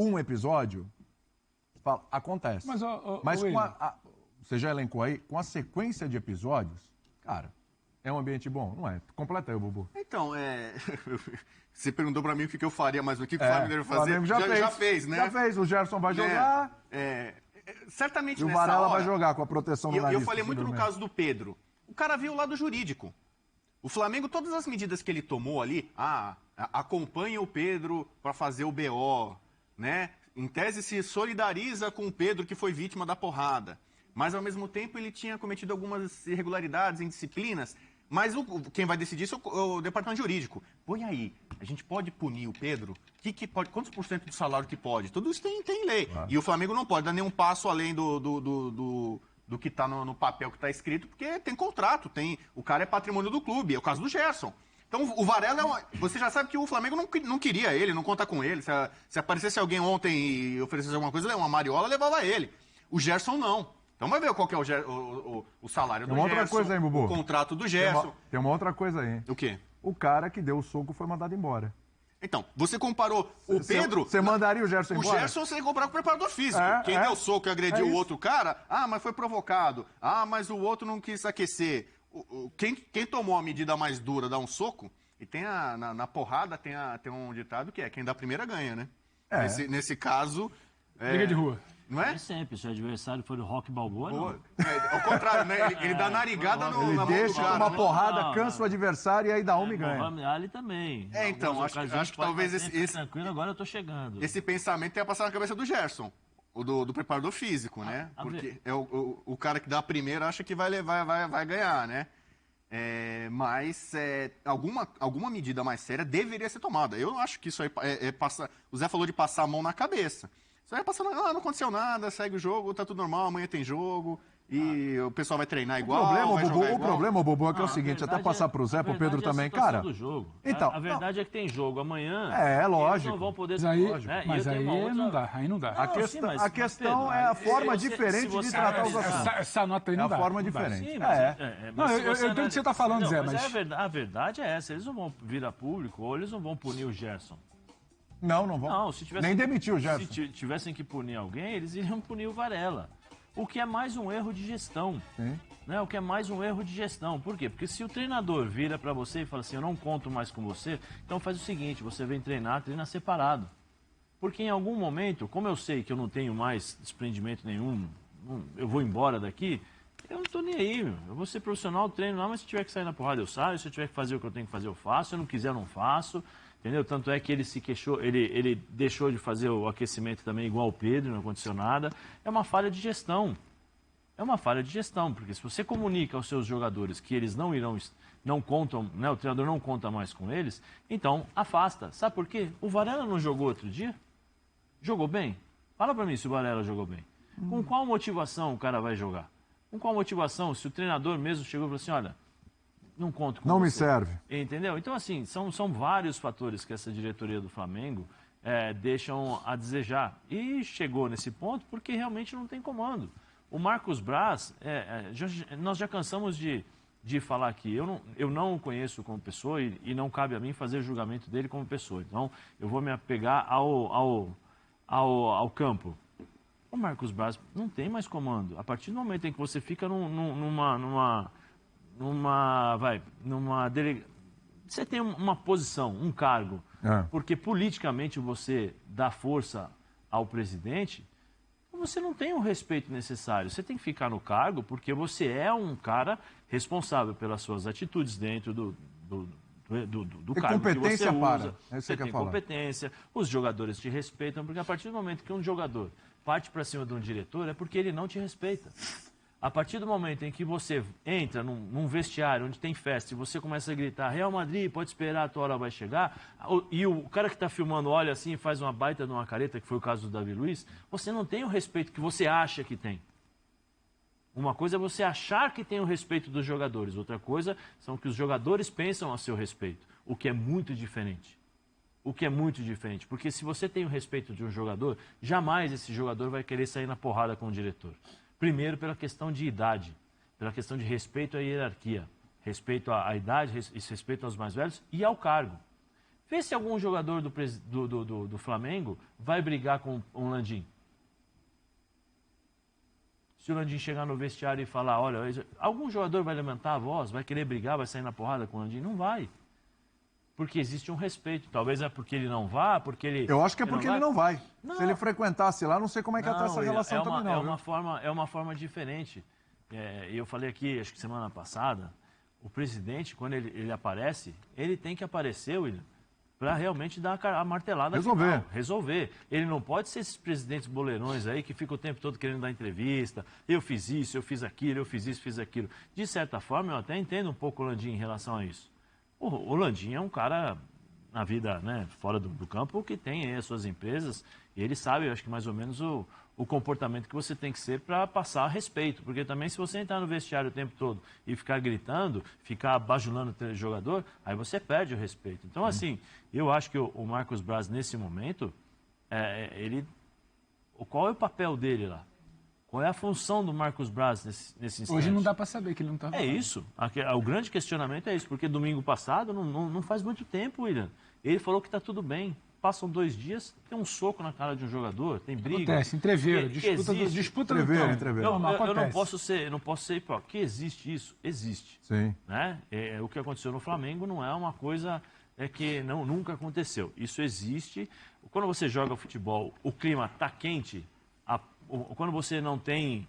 um episódio, acontece. Mas com você já elencou aí, com a sequência de episódios, cara, é um ambiente bom, não é? Completa aí, Bubu. Então, você perguntou pra mim o que eu faria, mas o que o Flamengo deve fazer? O Flamengo já fez, né? Já fez, o Gerson vai jogar. Certamente e o nessa Varela hora, vai jogar com a proteção do nariz. Eu falei muito no caso do Pedro. O cara viu o lado jurídico. O Flamengo, todas as medidas que ele tomou ali, acompanha o Pedro para fazer o BO, né? Em tese se solidariza com o Pedro que foi vítima da porrada. Mas, ao mesmo tempo, ele tinha cometido algumas irregularidades, indisciplinas. Mas quem vai decidir isso é o departamento jurídico. Põe aí, a gente pode punir o Pedro? Quantos por cento do salário que pode? Tudo isso tem lei. Ah. E o Flamengo não pode dar nenhum passo além do que está no papel que está escrito, porque tem contrato, o cara é patrimônio do clube, é o caso do Gerson. Então, o Varela, você já sabe que o Flamengo não queria ele, não conta com ele. Se aparecesse alguém ontem e oferecesse alguma coisa, uma mariola, levava ele. O Gerson não. Então vai ver qual que é o salário do Gerson, outra coisa aí, Bubu. O contrato do Gerson. Tem uma outra coisa aí. O quê? O cara que deu o soco foi mandado embora. Então, você comparou o Pedro... Você mandaria o Gerson embora? O Gerson você comparar com o preparador físico. Quem deu soco e agrediu o outro cara, mas foi provocado. Mas o outro não quis aquecer. Quem tomou a medida mais dura dá um soco, e tem na porrada tem um ditado que quem dá a primeira ganha, né? Nesse caso... Briga de rua. Não é? É sempre, se o adversário for o Rock Balboa, não. Ao contrário, né? Ele dá narigada na mão do cara. Ele deixa uma porrada, cansa o adversário e aí dá uma e ganha. O Ali também. Então, acho que talvez esse... Tranquilo, agora eu tô chegando. Esse pensamento tenha passado na cabeça do Gerson, do preparador físico, né? Porque o cara que dá a primeira acha que vai ganhar, né? Mas alguma medida mais séria deveria ser tomada. Eu não acho que isso aí passar... O Zé falou de passar a mão na cabeça. Você vai passando, não aconteceu nada, segue o jogo, tá tudo normal, amanhã tem jogo, e o pessoal vai treinar igual, O problema, Bubu, é que é o seguinte, até passar pro Zé, pro Pedro também, cara... Do jogo. Então, a verdade é que tem jogo amanhã, lógico. eles não vão poder... Mas aí não dá, aí não dá. A questão é a forma diferente de tratar os assuntos. Essa nota aí não dá. É a forma diferente. Eu entendo o que você está falando, Zé, mas... A verdade é essa, eles não vão vir a público, ou eles não vão punir o Gerson. Não vão. Não, nem demitir o Gerson. Se tivessem que punir alguém, eles iriam punir o Varela. O que é mais um erro de gestão. Sim. Né? O que é mais um erro de gestão. Por quê? Porque se o treinador vira para você e fala assim, eu não conto mais com você, então faz o seguinte, você vem treinar, treina separado. Porque em algum momento, como eu sei que eu não tenho mais desprendimento nenhum, eu vou embora daqui, eu não tô nem aí, meu. Eu vou ser profissional, treino lá, mas se tiver que sair na porrada, eu saio. Se eu tiver que fazer o que eu tenho que fazer, eu faço. Se eu não quiser, eu não faço. Entendeu? Tanto é que ele se queixou, ele deixou de fazer o aquecimento também igual o Pedro, não aconteceu nada. É uma falha de gestão. É uma falha de gestão, porque se você comunica aos seus jogadores que eles não contam, né, o treinador não conta mais com eles, então afasta. Sabe por quê? O Varela não jogou outro dia? Jogou bem? Fala pra mim se o Varela jogou bem. Com qual motivação o cara vai jogar? Com qual motivação? Se o treinador mesmo chegou e falou assim, olha, não conto com Não você. me serve. Entendeu? Então, assim, são vários fatores que essa diretoria do Flamengo deixam a desejar. E chegou nesse ponto porque realmente não tem comando. O Marcos Braz, nós já cansamos de falar aqui. Eu não o conheço como pessoa e não cabe a mim fazer julgamento dele como pessoa. Então, eu vou me apegar ao campo. O Marcos Braz não tem mais comando. A partir do momento em que você fica você tem uma posição, um cargo, porque politicamente você dá força ao presidente, você não tem o respeito necessário. Você tem que ficar no cargo porque você é um cara responsável pelas suas atitudes dentro do cargo que você usa. Você tem competência, os jogadores te respeitam, porque a partir do momento que um jogador parte para cima de um diretor é porque ele não te respeita. A partir do momento em que você entra num vestiário onde tem festa e você começa a gritar Real Madrid, pode esperar, a tua hora vai chegar, e o cara que está filmando olha assim e faz uma baita de uma careta, que foi o caso do Davi Luiz, você não tem o respeito que você acha que tem. Uma coisa é você achar que tem o respeito dos jogadores, outra coisa são que os jogadores pensam a seu respeito, o que é muito diferente. O que é muito diferente, porque se você tem o respeito de um jogador, jamais esse jogador vai querer sair na porrada com o diretor. Primeiro, pela questão de idade, pela questão de respeito à hierarquia, respeito à idade, respeito aos mais velhos e ao cargo. Vê se algum jogador do Flamengo vai brigar com o Landim. Se o Landim chegar no vestiário e falar, olha, algum jogador vai levantar a voz, vai querer brigar, vai sair na porrada com o Landim? Não vai. Porque existe um respeito. Talvez é porque ele não vá, porque ele... Eu acho que é porque ele não vai. Não. Se ele frequentasse lá, não sei como é que ia estar essa relação também, não. É uma forma diferente. Eu falei aqui, acho que semana passada, o presidente, quando ele aparece, ele tem que aparecer, William, para realmente dar a martelada final, resolver. Ele não pode ser esses presidentes boleirões aí que ficam o tempo todo querendo dar entrevista. Eu fiz isso, eu fiz aquilo, eu fiz isso, fiz aquilo. De certa forma, eu até entendo um pouco o Landim em relação a isso. O Landim é um cara na vida, né, fora do campo, que tem aí as suas empresas, e ele sabe, eu acho que mais ou menos o comportamento que você tem que ser para passar respeito. Porque também se você entrar no vestiário o tempo todo e ficar gritando, ficar bajulando o jogador, aí você perde o respeito. Então, assim, eu acho que o Marcos Braz, nesse momento, qual é o papel dele lá? Qual é a função do Marcos Braz nesse instante? Hoje não dá para saber que ele não está falando. É isso. O grande questionamento é isso, porque domingo passado, não faz muito tempo, William, ele falou que está tudo bem. Passam 2 dias, tem um soco na cara de um jogador, tem briga. Acontece, entreveiro, disputa no campo. Eu não posso ser hipócrita. Que existe isso? Existe. Sim. Né? O que aconteceu no Flamengo não é uma coisa que nunca aconteceu. Isso existe. Quando você joga futebol, o clima está quente, quando você não tem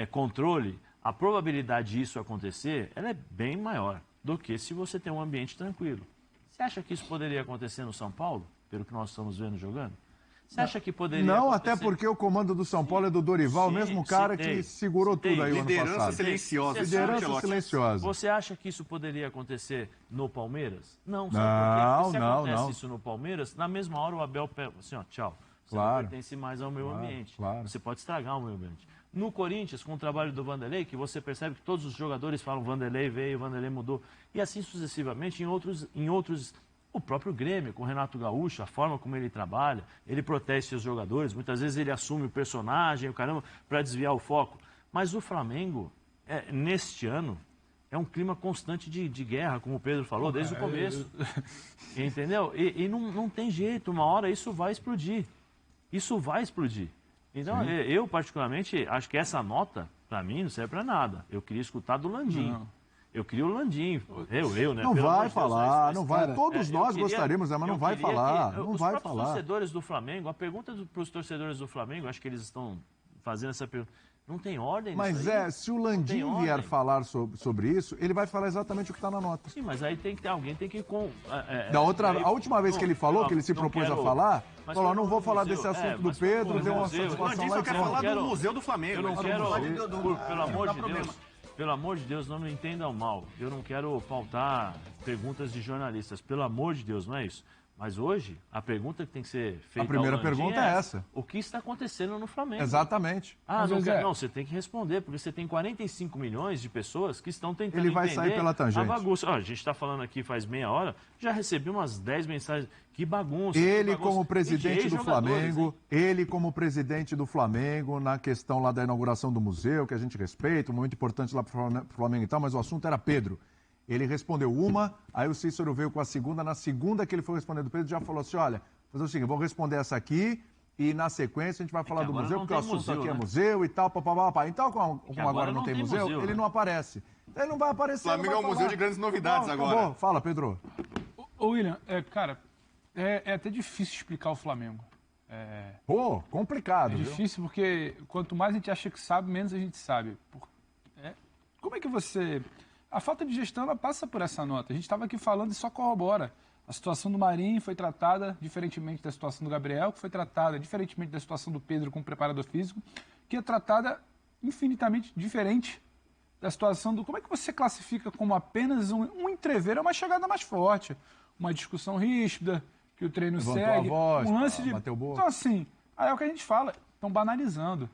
controle, a probabilidade disso acontecer ela é bem maior do que se você tem um ambiente tranquilo. Você acha que isso poderia acontecer no São Paulo? Pelo que nós estamos vendo jogando? Você acha que poderia Não, acontecer? até porque o comando do São Paulo é do Dorival, o mesmo cara que segurou tudo aí o ano passado. Liderança silenciosa. Liderança silenciosa. Você acha que isso poderia acontecer no Palmeiras? Não, sabe não, por quê? Porque se não, acontece não. isso no Palmeiras, na mesma hora o Abel pega assim, ó, tchau. Você Claro. não pertence mais ao meu ambiente. Claro. Você pode estragar o meu ambiente. No Corinthians, com o trabalho do Vanderlei, que você percebe que todos os jogadores falam Vanderlei veio, Vanderlei mudou. E assim sucessivamente em outros o próprio Grêmio, com o Renato Gaúcho, a forma como ele trabalha, ele protege seus jogadores, muitas vezes ele assume o personagem, o caramba, para desviar o foco. Mas o Flamengo, neste ano, é um clima constante de guerra, como o Pedro falou, desde o começo. Entendeu? E não tem jeito, uma hora isso vai explodir. Isso vai explodir. Então, eu particularmente, acho que essa nota, para mim, não serve para nada. Eu queria escutar do Landim. Não. Eu queria o Landim, né? Não vai falar, mas, não vai. cara, Todos nós gostaríamos, mas não vai falar. Não vai falar. Os torcedores do Flamengo, a pergunta para os torcedores do Flamengo, acho que eles estão fazendo essa pergunta. Não tem ordem nisso Mas aí? se o Landim vier falar sobre isso, ele vai falar exatamente o que está na nota. Sim, mas aí tem que ter alguém, tem que... A última vez que ele falou, que ele se propôs a falar, falou, não vou falar desse assunto do Pedro, deu uma satisfação lá. Eu quero falar do Museu do Flamengo. Eu não quero, pelo amor de Deus, não me entendam mal. Eu não quero pautar perguntas de jornalistas. Pelo amor de Deus, não é isso. Mas hoje, a pergunta que tem que ser feita A primeira pergunta é essa. O que está acontecendo no Flamengo? Exatamente. Não, você tem que responder, porque você tem 45 milhões de pessoas que estão tentando Ele vai sair pela tangente. A bagunça. A gente está falando aqui faz meia hora, já recebi umas 10 mensagens. Que bagunça. Ele como presidente do Flamengo, na questão lá da inauguração do museu, que a gente respeita, um momento importante lá para o Flamengo e tal, mas o assunto era Pedro. Ele respondeu uma, aí o Cícero veio com a segunda. Na segunda que ele foi responder do Pedro, já falou assim, olha, fazer o seguinte, vou responder essa aqui e na sequência a gente vai falar do museu, porque o assunto aqui é museu e tal, papapá. Então, como agora não tem museu, ele não aparece. Ele não vai aparecer. O Flamengo é um museu de grandes novidades agora. Fala, Pedro. Ô, William, cara, é até difícil explicar o Flamengo. Complicado. É difícil porque quanto mais a gente acha que sabe, menos a gente sabe. Como é que você... A falta de gestão, ela passa por essa nota. A gente estava aqui falando e só corrobora. A situação do Marinho foi tratada diferentemente da situação do Gabriel, que foi tratada diferentemente da situação do Pedro com o preparador físico, que é tratada infinitamente diferente da situação do... Como é que você classifica como apenas um entrever, é uma chegada mais forte, uma discussão ríspida, que o treino segue, um lance de... Então, assim, aí é o que a gente fala, estão banalizando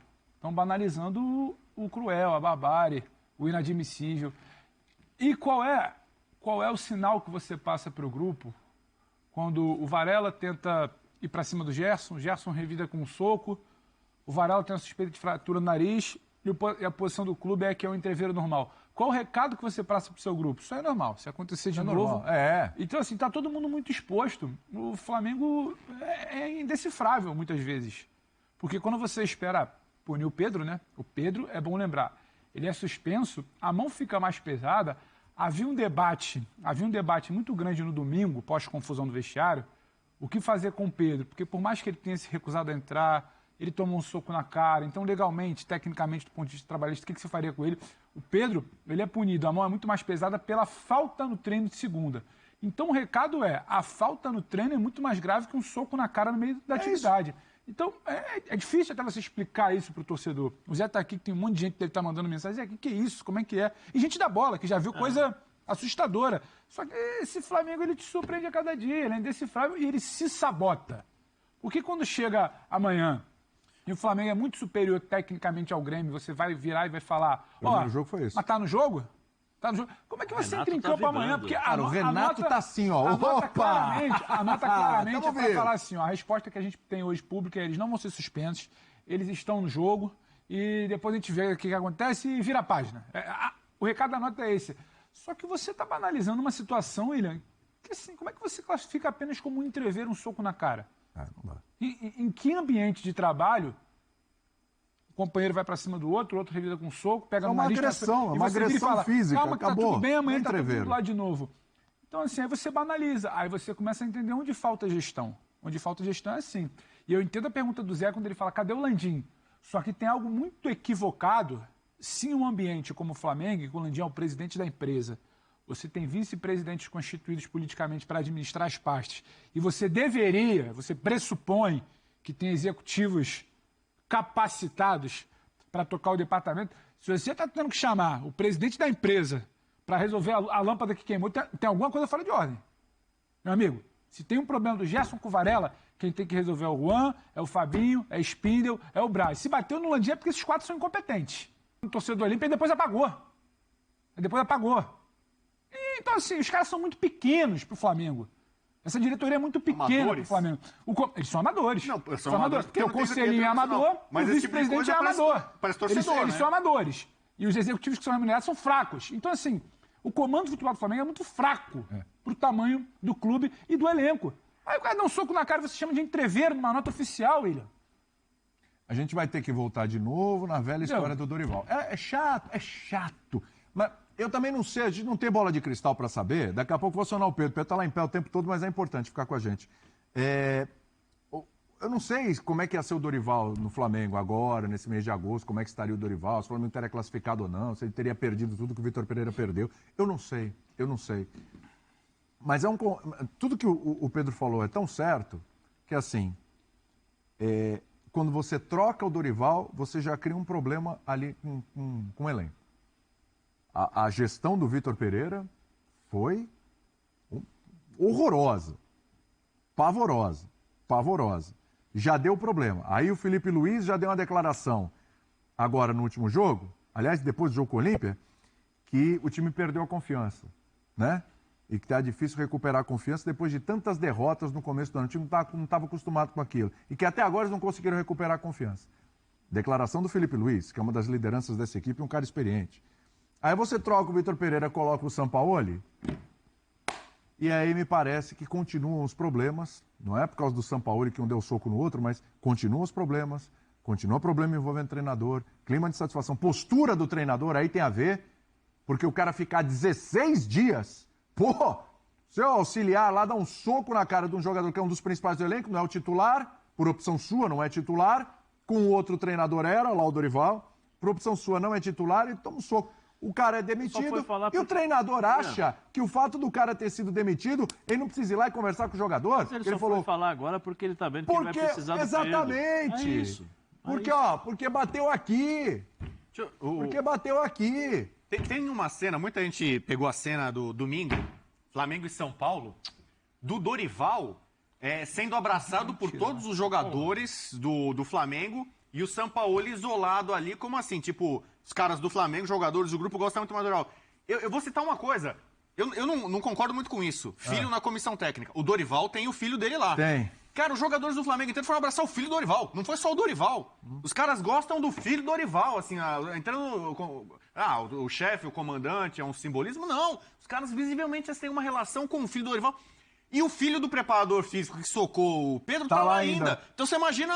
o cruel, a barbárie, o inadmissível. E qual é o sinal que você passa para o grupo quando o Varela tenta ir para cima do Gerson, o Gerson revida com um soco, o Varela tem uma suspeita de fratura no nariz e a posição do clube é que é um entreveiro normal. Qual o recado que você passa pro seu grupo? Isso é normal. Se acontecer de novo... Normal. É. Então, assim, tá todo mundo muito exposto. O Flamengo é indecifrável, muitas vezes. Porque quando você espera punir o Pedro, né? O Pedro, é bom lembrar, ele é suspenso, a mão fica mais pesada. Havia um debate muito grande no domingo, pós-confusão do vestiário, o que fazer com o Pedro. Porque por mais que ele tenha se recusado a entrar, ele tomou um soco na cara. Então, legalmente, tecnicamente, do ponto de vista trabalhista, o que você faria com ele? O Pedro, ele é punido, a mão é muito mais pesada pela falta no treino de segunda. Então, o recado é, a falta no treino é muito mais grave que um soco na cara no meio da atividade. Então, é difícil até você explicar isso pro torcedor. O Zé tá aqui, que tem um monte de gente que deve estar mandando mensagem. Zé, o que é isso? Como é que é? E gente da bola, que já viu coisa assustadora. Só que esse Flamengo, ele te surpreende a cada dia, ele é indecifrável e ele se sabota. Porque quando chega amanhã e o Flamengo é muito superior tecnicamente ao Grêmio, você vai virar e vai falar... O primeiro jogo foi isso. Mas tá no jogo? Tá no jogo. Como é que você entra em campo amanhã? Porque cara, o Renato tá assim, ó. A nota claramente é para falar assim, ó, a resposta que a gente tem hoje pública é eles não vão ser suspensos, eles estão no jogo e depois a gente vê o que acontece e vira a página. O recado da nota é esse. Só que você tá banalizando uma situação, William, que assim, como é que você classifica apenas como entrever um soco na cara? Não dá. Em que ambiente de trabalho o companheiro vai para cima do outro, o outro revida com um soco, pega no nariz... É uma agressão física, calma que acabou. Tá tudo bem, amanhã tá entrever. tudo lá de novo. Então, assim, aí você banaliza, aí você começa a entender onde falta gestão. Onde falta gestão é assim. E eu entendo a pergunta do Zé quando ele fala, cadê o Landim? Só que tem algo muito equivocado, se um ambiente como o Flamengo, que o Landim é o presidente da empresa, você tem vice-presidentes constituídos politicamente para administrar as pastas, e você pressupõe que tem executivos capacitados para tocar o departamento. Se você está tendo que chamar o presidente da empresa para resolver a lâmpada que queimou, tem alguma coisa fora de ordem. Meu amigo, se tem um problema do Gerson com o Varela, quem tem que resolver é o Juan, é o Fabinho, é o Spindel, é o Braz. Se bateu no Landim é porque esses quatro são incompetentes. O torcedor Olímpia e depois apagou. Então, assim, os caras são muito pequenos pro Flamengo. Essa diretoria é muito pequena pro Flamengo. Eles são amadores. Não, são amadores. Porque o conselhinho é amador, mas o vice-presidente é amador. Parece torcedor, eles são amadores. E os executivos que são remunerados são fracos. Então, assim, o comando do futebol do Flamengo é muito fraco pro tamanho do clube e do elenco. Aí o cara dá um soco na cara e você chama de entreveiro numa nota oficial, William. A gente vai ter que voltar de novo na velha história do Dorival. É chato. Mas eu também não sei, a gente não tem bola de cristal para saber. Daqui a pouco vou acionar o Pedro. O Pedro tá lá em pé o tempo todo, mas é importante ficar com a gente. Eu não sei como é que ia ser o Dorival no Flamengo agora, nesse mês de agosto, como é que estaria o Dorival, se o Flamengo teria classificado ou não, se ele teria perdido tudo que o Vitor Pereira perdeu. Eu não sei. Mas tudo que o Pedro falou é tão certo que, assim, quando você troca o Dorival, você já cria um problema ali com o elenco. A gestão do Vitor Pereira foi horrorosa, pavorosa. Já deu problema. Aí o Felipe Luiz já deu uma declaração agora no último jogo, aliás, depois do jogo com o Olímpia, que o time perdeu a confiança, né? E que está difícil recuperar a confiança depois de tantas derrotas no começo do ano. O time não estava acostumado com aquilo. E que até agora eles não conseguiram recuperar a confiança. Declaração do Felipe Luiz, que é uma das lideranças dessa equipe, um cara experiente. Aí você troca o Vitor Pereira, coloca o Sampaoli, e aí me parece que continuam os problemas. Não é por causa do Sampaoli que um deu soco no outro, mas continuam os problemas. Continua problema envolvendo treinador, clima de satisfação, postura do treinador, aí tem a ver, porque o cara ficar 16 dias... seu auxiliar lá dá um soco na cara de um jogador que é um dos principais do elenco, não é o titular, por opção sua, não é titular, com o outro treinador era, lá o Dorival, por opção sua não é titular e toma um soco. O cara é demitido e o treinador acha que o fato do cara ter sido demitido, ele não precisa ir lá e conversar com o jogador. Mas ele falou... foi falar agora porque ele tá vendo que ele vai precisar do exatamente. Pedro. É isso. Porque bateu aqui. Porque bateu aqui. Tem uma cena, muita gente pegou a cena do domingo, Flamengo e São Paulo, do Dorival sendo abraçado por todos os jogadores do Flamengo e o Sampaoli isolado ali, como assim? Tipo, os caras do Flamengo, jogadores do grupo, gostam muito mais do Dorival. Eu vou citar uma coisa, eu não concordo muito com isso. Filho na comissão técnica. O Dorival tem o filho dele lá. Tem. Cara, os jogadores do Flamengo inteiro foram abraçar o filho do Dorival. Não foi só o Dorival. Os caras gostam do filho do Dorival, assim, entrando... o chefe, o comandante, é um simbolismo. Não. Os caras visivelmente têm uma relação com o filho do Dorival. E o filho do preparador físico que socou o Pedro tá lá ainda. Então você imagina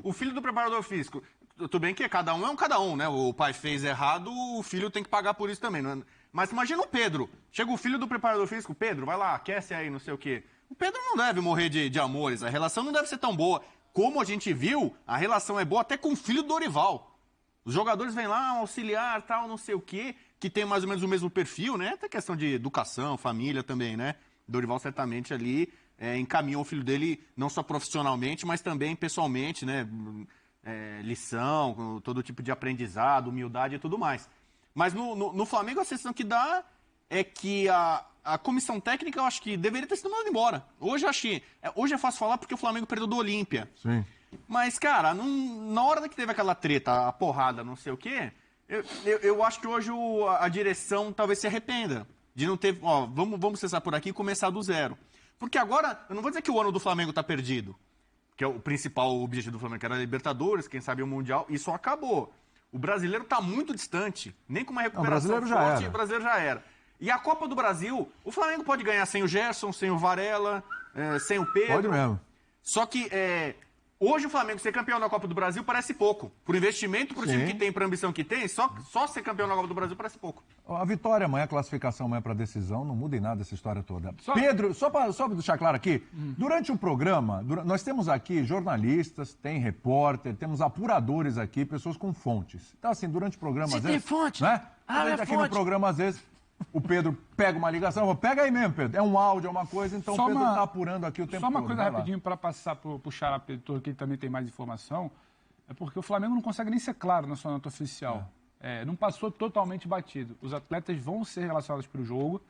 o filho do preparador físico. Tudo bem que cada um é um cada um, né? O pai fez errado, o filho tem que pagar por isso também. Não é? Mas imagina o Pedro. Chega o filho do preparador físico. Pedro, vai lá, aquece aí, não sei o quê. O Pedro não deve morrer de amores, a relação não deve ser tão boa. Como a gente viu, a relação é boa até com o filho do Dorival. Os jogadores vêm lá, auxiliar, tal, não sei o quê, que tem mais ou menos o mesmo perfil, né? Até questão de educação, família também, né? Dorival certamente ali encaminhou o filho dele, não só profissionalmente, mas também pessoalmente, né? Lição, todo tipo de aprendizado, humildade e tudo mais. Mas no Flamengo a sensação que dá é que a comissão técnica, eu acho que deveria ter sido mandada embora. Hoje é fácil falar porque o Flamengo perdeu do Olímpia. Sim. Mas, cara, na hora que teve aquela treta, a porrada, não sei o quê, eu acho que hoje a direção talvez se arrependa de não ter... Ó, vamos cessar por aqui e começar do zero. Porque agora, eu não vou dizer que o ano do Flamengo tá perdido, que é o principal objetivo do Flamengo, que era a Libertadores, quem sabe o Mundial, isso acabou. O brasileiro tá muito distante, nem com uma recuperação forte, o brasileiro já era. E a Copa do Brasil, o Flamengo pode ganhar sem o Gerson, sem o Varela, sem o Pedro. Pode mesmo. Só que hoje o Flamengo ser campeão da Copa do Brasil parece pouco. Por investimento, por time que tem, por ambição que tem, só ser campeão da Copa do Brasil parece pouco. A vitória amanhã, a classificação amanhã para decisão, não muda em nada essa história toda. Pedro, só para deixar claro aqui, durante o programa, nós temos aqui jornalistas, tem repórter, temos apuradores aqui, pessoas com fontes. Então, assim, durante o programa, às vezes... tem fonte? Né? É aqui fonte. no programa, às vezes... O Pedro pega uma ligação, fala, pega aí mesmo, Pedro. É um áudio, é uma coisa, então o Pedro está apurando aqui o tempo todo. Só uma coisa rapidinho para passar para o Xará Pedro, que ele também tem mais informação, é porque o Flamengo não consegue nem ser claro na sua nota oficial. Não passou totalmente batido. Os atletas vão ser relacionados para o jogo,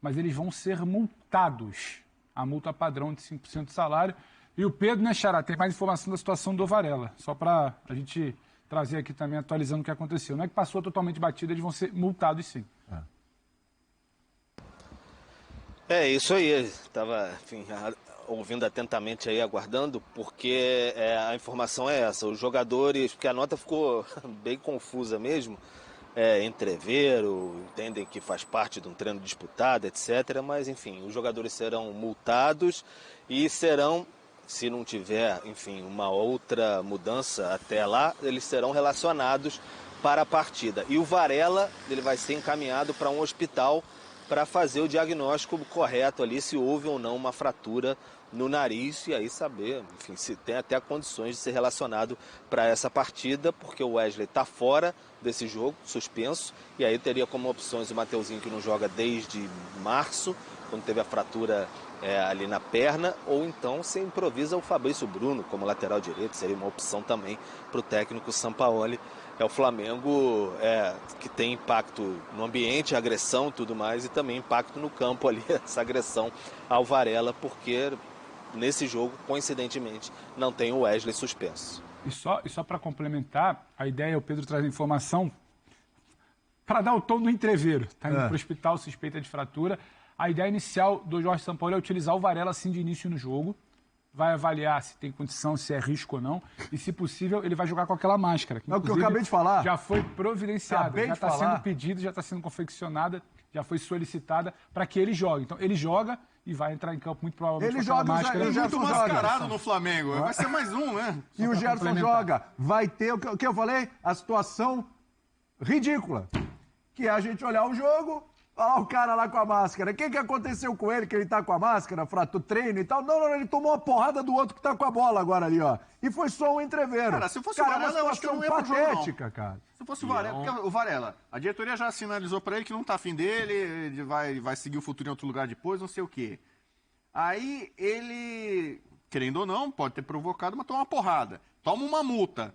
mas eles vão ser multados. A multa padrão de 5% do salário. E o Pedro, né, Xará, tem mais informação da situação do Varela. Só para a gente trazer aqui também, atualizando o que aconteceu. Não é que passou totalmente batido, eles vão ser multados sim. É isso aí, estava ouvindo atentamente aí, aguardando, porque a informação é essa, os jogadores, porque a nota ficou bem confusa mesmo, entreveram, entendem que faz parte de um treino disputado, etc, mas enfim, os jogadores serão multados e serão, se não tiver, enfim, uma outra mudança até lá, eles serão relacionados para a partida. E o Varela, ele vai ser encaminhado para um hospital para fazer o diagnóstico correto ali, se houve ou não uma fratura no nariz, e aí saber, enfim, se tem até condições de ser relacionado para essa partida, porque o Wesley está fora desse jogo, suspenso, e aí teria como opções o Mateuzinho, que não joga desde março, quando teve a fratura ali na perna, ou então se improvisa o Fabrício Bruno como lateral direito, seria uma opção também para o técnico Sampaoli. É o Flamengo que tem impacto no ambiente, agressão e tudo mais, e também impacto no campo ali, essa agressão ao Varela, porque nesse jogo, coincidentemente, não tem o Wesley suspenso. E só para complementar, a ideia é o Pedro trazer informação para dar o tom do entreveiro. Está indo para o hospital, suspeita de fratura. A ideia inicial do Jorge Sampaoli é utilizar o Varela assim de início no jogo. Vai avaliar se tem condição, se é risco ou não. E, se possível, ele vai jogar com aquela máscara. Que, é o que eu acabei de falar. Já foi providenciada, já está sendo pedido, já está sendo confeccionada, já foi solicitada para que ele jogue. Então, ele joga e vai entrar em campo muito provavelmente ele com aquela joga, máscara. Ele muito mascarado no Flamengo. Vai ser mais um, né? E o Gerson joga. Vai ter, o que eu falei? A situação ridícula. Que é a gente olhar o jogo... Olha lá o cara lá com a máscara. O que aconteceu com ele, que ele tá com a máscara, fratura, treino e tal? Não, ele tomou uma porrada do outro que tá com a bola agora ali, ó. E foi só um entreveiro. Cara, se fosse o Varela, eu acho que não ia pro jogo, patética, cara. Se fosse o Varela, porque o Varela, a diretoria já sinalizou pra ele que não tá afim dele, ele vai seguir o futuro em outro lugar depois, não sei o quê. Aí ele, querendo ou não, pode ter provocado, mas toma uma porrada. Toma uma multa.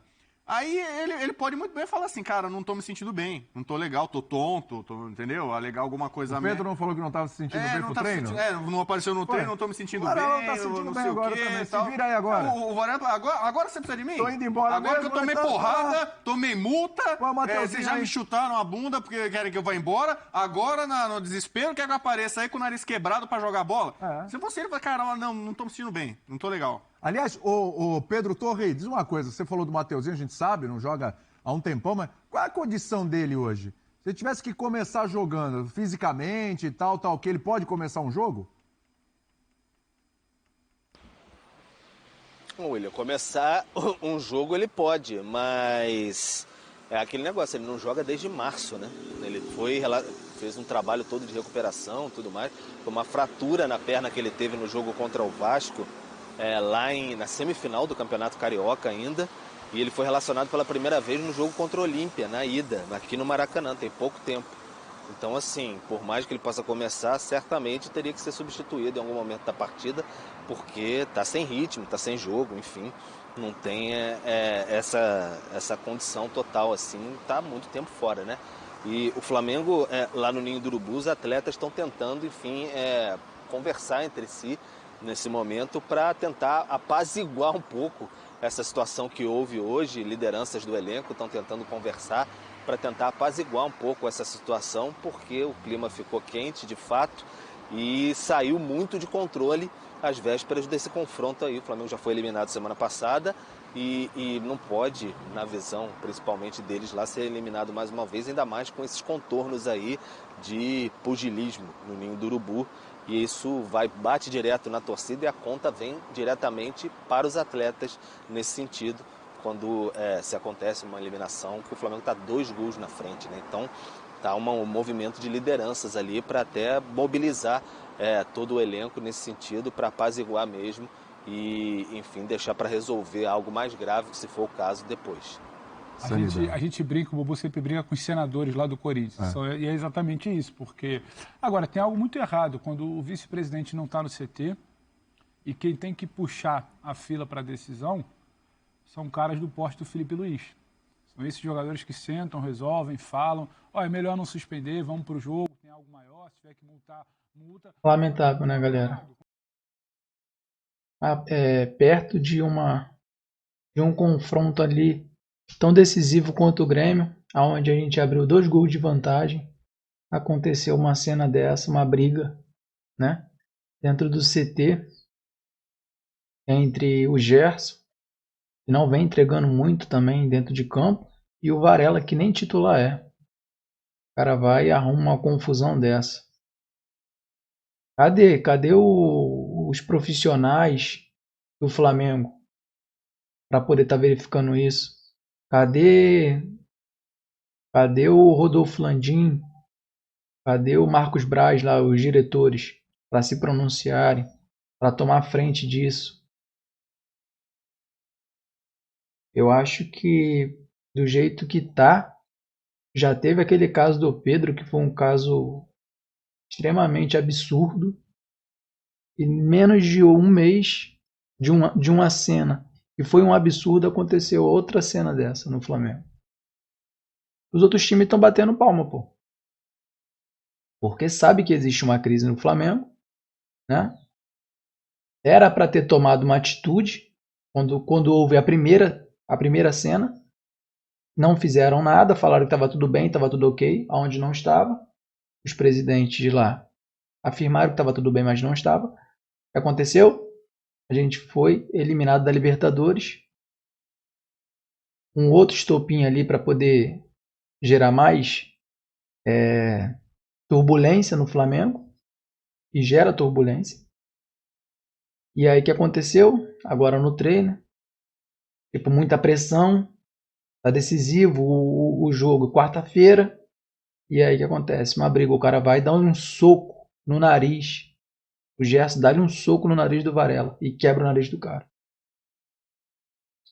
Aí ele pode muito bem falar assim, cara, não tô me sentindo bem, não tô legal, tô tonto, entendeu? Alegar alguma coisa... O Pedro não falou que não tava se sentindo bem pro treino? Não apareceu no treino, não tô me sentindo bem, não tá sentindo bem agora também, se vira aí agora. O Varela, agora você precisa de mim? Tô indo embora agora mesmo, que eu tomei porrada, tomei multa, vocês já aí. me chutaram a bunda porque querem que eu vá embora, agora no desespero quer que eu apareça aí com o nariz quebrado pra jogar bola. Se fosse ele, cara, não tô me sentindo bem, não tô legal. Aliás, o Pedro Torre, diz uma coisa, você falou do Mateuzinho, a gente sabe, não joga há um tempão, mas qual é a condição dele hoje? Se ele tivesse que começar jogando fisicamente e tal, que ele pode começar um jogo? William, começar um jogo ele pode, mas é aquele negócio, ele não joga desde março, né? Ele fez um trabalho todo de recuperação, tudo mais. Foi uma fratura na perna que ele teve no jogo contra o Vasco, na semifinal do Campeonato Carioca ainda. E ele foi relacionado pela primeira vez no jogo contra o Olímpia, na ida, aqui no Maracanã, tem pouco tempo. Então, assim, por mais que ele possa começar, certamente teria que ser substituído em algum momento da partida, porque está sem ritmo, está sem jogo, enfim, não tem essa condição total, assim, está muito tempo fora, né? E o Flamengo, lá no Ninho do Urubu, os atletas estão tentando, enfim, conversar entre si nesse momento para tentar apaziguar um pouco essa situação que houve hoje. Lideranças do elenco estão tentando conversar para tentar apaziguar um pouco essa situação, porque o clima ficou quente de fato e saiu muito de controle às vésperas desse confronto aí. O Flamengo já foi eliminado semana passada e não pode, na visão principalmente deles lá, ser eliminado mais uma vez, ainda mais com esses contornos aí de pugilismo no Ninho do Urubu. E isso bate direto na torcida e a conta vem diretamente para os atletas nesse sentido, quando se acontece uma eliminação, que o Flamengo está 2 gols na frente, né? Então está um movimento de lideranças ali para até mobilizar todo o elenco nesse sentido, para apaziguar mesmo e, enfim, deixar para resolver algo mais grave, se for o caso, depois. A gente brinca, o Bubu sempre brinca com os senadores lá do Corinthians. E é exatamente isso, porque... Agora, tem algo muito errado quando o vice-presidente não está no CT e quem tem que puxar a fila para a decisão são caras do porte do Felipe Luiz. São esses jogadores que sentam, resolvem, falam, é melhor não suspender, vamos para o jogo, tem algo maior, se tiver que multar, multa. Lamentável, né, galera? Perto de um confronto ali tão decisivo quanto o Grêmio, onde a gente abriu 2 gols de vantagem, aconteceu uma cena dessa, uma briga, né, dentro do CT, entre o Gerson, que não vem entregando muito também dentro de campo, e o Varela, que nem titular é. O cara vai e arruma uma confusão dessa. Cadê os profissionais do Flamengo para poder estar verificando isso? Cadê o Rodolfo Landim? Cadê o Marcos Braz lá, os diretores, para se pronunciarem, para tomar frente disso? Eu acho que do jeito que tá, já teve aquele caso do Pedro, que foi um caso extremamente absurdo, e em menos de um mês de uma cena que foi um absurdo, aconteceu outra cena dessa no Flamengo. Os outros times estão batendo palma, pô. Porque sabe que existe uma crise no Flamengo, né? Era para ter tomado uma atitude quando houve a primeira cena. Não fizeram nada, falaram que estava tudo bem, estava tudo ok, aonde não estava. Os presidentes de lá afirmaram que estava tudo bem, mas não estava. O que aconteceu? A gente foi eliminado da Libertadores. Um outro estopim ali para poder gerar mais turbulência no Flamengo. E gera turbulência. E aí o que aconteceu? Agora no treino, tipo, muita pressão. Tá decisivo o jogo, quarta-feira. E aí o que acontece? Uma briga, o cara vai dar um soco no nariz. O Gerson dá-lhe um soco no nariz do Varela e quebra o nariz do cara.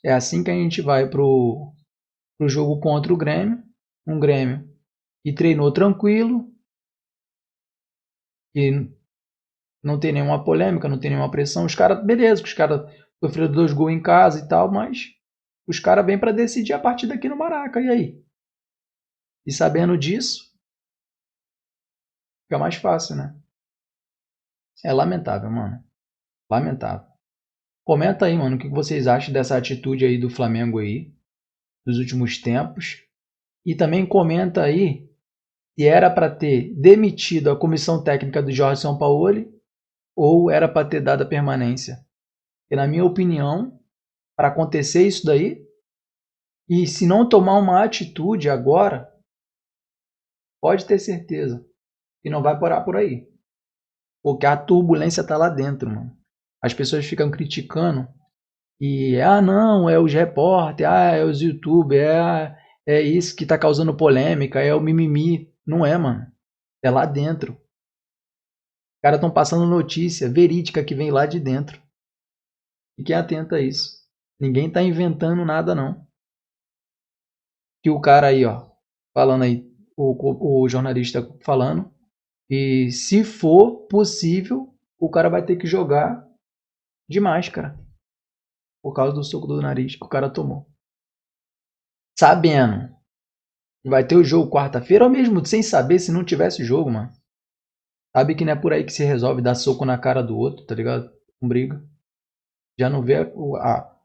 É assim que a gente vai pro jogo contra o Grêmio. Um Grêmio que treinou tranquilo, que não tem nenhuma polêmica, não tem nenhuma pressão. Os caras, beleza, os caras sofreram 2 gols em casa e tal, mas os caras vêm para decidir a partida aqui no Maraca, e aí? E sabendo disso, fica mais fácil, né? É lamentável, mano. Lamentável. Comenta aí, mano, o que vocês acham dessa atitude aí do Flamengo aí, dos últimos tempos. E também comenta aí se era para ter demitido a comissão técnica do Jorge Sampaoli ou era para ter dado a permanência. Porque, na minha opinião, para acontecer isso daí, e se não tomar uma atitude agora, pode ter certeza que não vai parar por aí. Porque a turbulência tá lá dentro, mano. As pessoas ficam criticando e, não, é os repórteres, é os youtubers, é isso que tá causando polêmica, é o mimimi. Não é, mano. É lá dentro. Os caras estão passando notícia verídica que vem lá de dentro. Fiquem atentos a isso. Ninguém tá inventando nada, não. Que o cara aí, ó, falando aí, o jornalista falando, e se for possível, o cara vai ter que jogar de máscara. Por causa do soco do nariz que o cara tomou. Sabendo. Vai ter o jogo quarta-feira, ou mesmo sem saber, se não tivesse jogo, mano. Sabe que não é por aí que se resolve dar soco na cara do outro, tá ligado? Com briga. Já não vê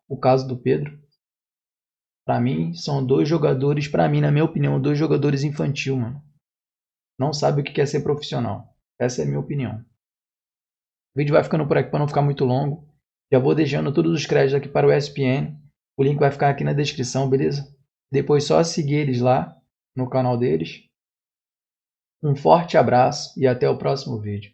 o caso do Pedro. Pra mim, são dois jogadores, pra mim, na minha opinião, dois jogadores infantil, mano. Não sabe o que é ser profissional. Essa é a minha opinião. O vídeo vai ficando por aqui pra não ficar muito longo. Já vou deixando todos os créditos aqui para o ESPN. O link vai ficar aqui na descrição, beleza? Depois só seguir eles lá no canal deles. Um forte abraço e até o próximo vídeo.